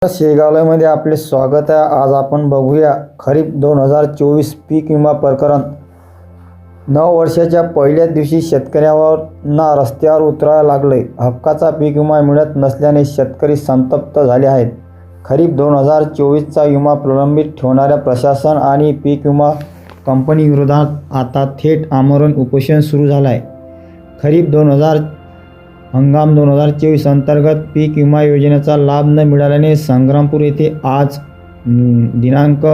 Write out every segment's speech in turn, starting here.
शेगावमध्ये आपले स्वागत आहे। आज आपण बघूया खरीप 2024 पीक विमा प्रकरण। 9 वर्षाच्या पहिल्याच दिवशी शेतकऱ्यांना रस्त्यावर उतरायला लागले। हक्काचा पीक विमा मिळत नसल्याने शेतकरी संतप्त झाले आहेत। खरीप 2024चा विमा प्रलंबित ठेवणाऱ्या प्रशासन आणि पीक विमा कंपनी विरोधात आता थेट आमरण उपोषण सुरू झालं आहे। खरीप हंगाम 2024 अंतर्गत पीक विमा योजनेचा लाभ न मिळाल्याने संग्रामपूर येथे आज दिनांक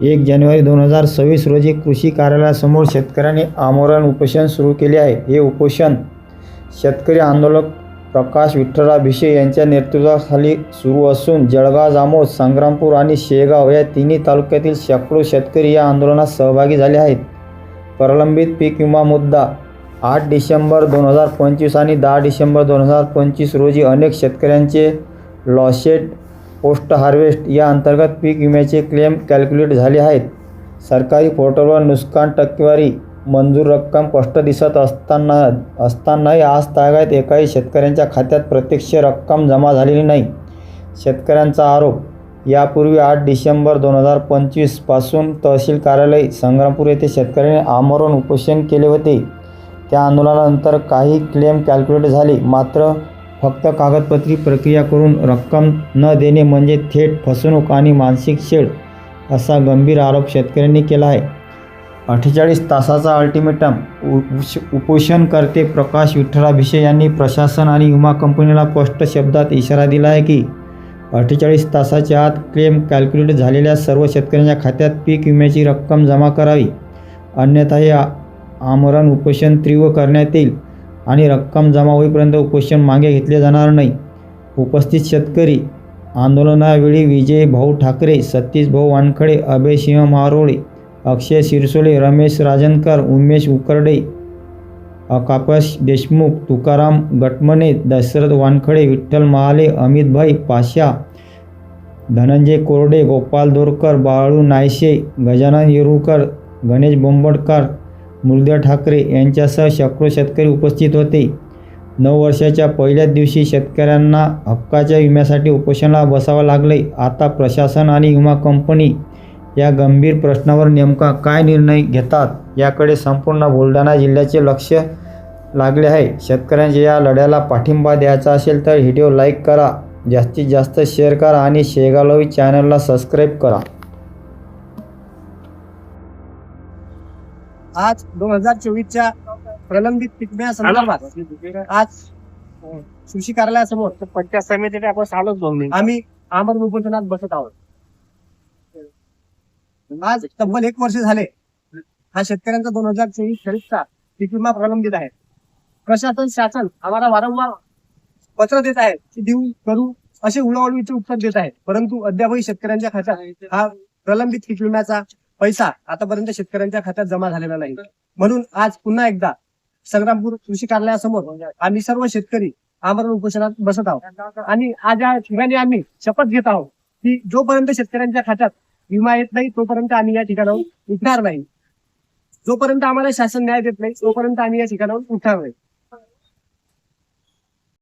1 जानेवारी 2026 रोजी कृषी कार्यालयासमोर शेतकऱ्यांनी आमरण उपोषण सुरू केले आहे। हे उपोषण शेतकरी आंदोलक प्रकाश विठ्ठलराव भिशे यांच्या नेतृत्वाखाली सुरू असून जळगाव, जामोद, संग्रामपूर आणि शेगाव या तिन्ही तालुक्यातील शेकडो शेतकरी या आंदोलनात सहभागी झाले आहेत। प्रलंबित पीक विमा मुद्दा 8 डिसेंबर 2025 आणि 10 डिसेंबर 2025 रोजी अनेक शेतकऱ्यांचे लॉसेट पोस्ट हार्वेस्ट या अंतर्गत पीक विम्याचे क्लेम कॅल्क्युलेट झाले आहेत। सरकारी पोर्टलवर नुकसान टक्केवारी मंजूर रक्कम स्पष्ट दिसत असतानाही आज तागायत एकाही शेतकऱ्यांच्या खात्यात प्रत्यक्ष रक्कम जमा झालेली नाही। शेतकऱ्यांचा आरोप, यापूर्वी 8 डिसेंबर 2025 पासून तहसील कार्यालय संग्रामपूर येथे शेतकऱ्यांनी आमरण उपोषण केले होते। त्या आंदोलनानंतर काही क्लेम कॅल्क्युलेट झाले, मात्र फक्त कागदपत्री प्रक्रिया करून रक्कम न देणे म्हणजे थेट फसवणूक आणि मानसिक छेड असा गंभीर आरोप शेतकऱ्यांनी केला आहे। 48 तासाचा अल्टिमेटम, उपोषणकर्ते प्रकाश विठ्ठलराव भिशे यांनी प्रशासन आणि विमा कंपनीला स्पष्ट शब्दात इशारा दिला आहे की 48 तासाच्या आत क्लेम कॅल्क्युलेट झालेल्या सर्व शेतकऱ्यांच्या खात्यात पीक विम्याची रक्कम जमा करावी, अन्यथा हे आमरण उपोषण तीव्र करण्यात येईल आणि रक्कम जमा होईपर्यंत उपोषण मागे घेतले जाणार नाही। उपस्थित शेतकरी आंदोलनावेळी विजय भाऊ ठाकरे, सतीश भाऊ वानखडे, अभय सिंह मारोळे, अक्षय शिरसोळे, रमेश राजनकर, उमेश उकरडे, अकापश देशमुख, तुकाराम गटमने, दशरथ वानखडे, विठ्ठल महाले, अमितभाई पाशा, धनंजय कोरडे, गोपाल दोरकर, बाळू नायशे, गजानन येरुळकर, गणेश बोंबडकर, मुरद्या ठाकरे यांच्यासह शेकडो शेतकरी उपस्थित होते। 9 वर्षाच्या पहिल्याच दिवशी शेतकऱ्यांना हक्काच्या विम्यासाठी उपोषणाला बसावं लागले। आता प्रशासन आणि विमा कंपनी या गंभीर प्रश्नावर नेमका काय निर्णय घेतात याकडे संपूर्ण बुलढाणा जिल्ह्याचे लक्ष लागले आहे। शेतकऱ्यांच्या या लढ्याला पाठिंबा द्यायचा असेल तर व्हिडिओ लाईक करा, जास्तीत जास्त शेअर करा आणि शेगाव लाईव्ह चॅनलला सबस्क्राईब करा। आज 2024च्या प्रलंबित पीक विम्या संदर्भात आज कृषी कार्यालयासमोर पंचायत समितीने आपण आम्ही आमरण उपोषणात बसत आहोत। आज तब्बल 1 वर्ष झाले हा शेतकऱ्यांचा 2024 खरीपचा पीक विमा प्रलंबित आहे। प्रशासन, शासन आम्हाला वारंवार पत्र देत आहे की देऊ करू असे उडवाउडवीचे उत्तर देत आहेत, परंतु अद्यापही शेतकऱ्यांच्या खात्यात हा प्रलंबित पीक विम्याचा पैसा आतापर्यंत शेतकऱ्यांच्या खात्यात जमा झालेला नाही। म्हणून आज पुन्हा एकदा संग्रामपूर कृषी कार्यालयासमोर आम्ही सर्व शेतकरी आमरण उपोषणात बसत आहोत आणि आज या ठिकाणी आम्ही शपथ घेत आहोत की जोपर्यंत शेतकऱ्यांच्या खात्यात विमा येत नाही तोपर्यंत आम्ही या ठिकाणाहून उठणार नाही। जोपर्यंत आम्हाला शासन न्याय देत नाही तोपर्यंत आम्ही या ठिकाणाहून उठणार नाही।